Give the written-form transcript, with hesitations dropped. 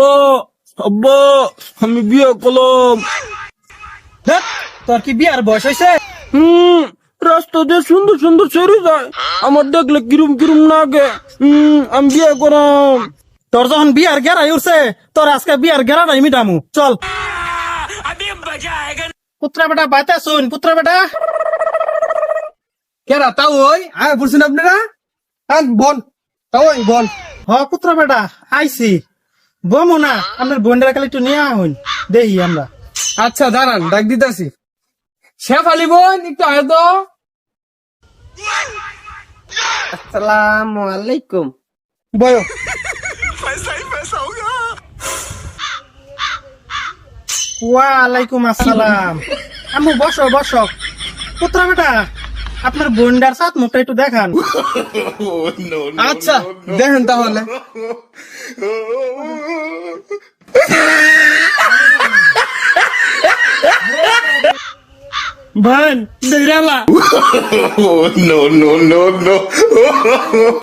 আব্বা আব্বা আমি বিয়ে করলাম। ধ্যাৎ, তোর কি বিয়ার বয়স হয়েছে? রাস্তা দিয়ে সুন্দর সুন্দর চড়ে যায়, আমার দেখলে কিরম কিরম লাগে। আমি বিয়ে করাম। তোর যখন বিয়ার গেরাই উঠছে, তোর আজকে বিয়ার গেরাটাই মিটামু। চল পুত্রা বেটা বাইতে শুন, পুত্রা বেটা কেরা তাও ওই আয় বলছেন আপনারা? বল তাও ওই বল। হ পুত্রা বেটা আইছি। বমু না আপনার বোনরা খালি একটু নিয়ে হইন, দেখি আমরা। আচ্ছা দাঁড়ান, ডাক দিতেছি। শেফ আলী বোন একটু আয় তো। আসসালামু আলাইকুম। বয় ওয়ালাইকুম আসসালাম। আম্মু বসো বসো। পুত্রা বেটা আপনার বোনটার সাথ মুখটা একটু দেখান। আচ্ছা দেখেন তাহলে। বোন দেখালা। no, no, no, no.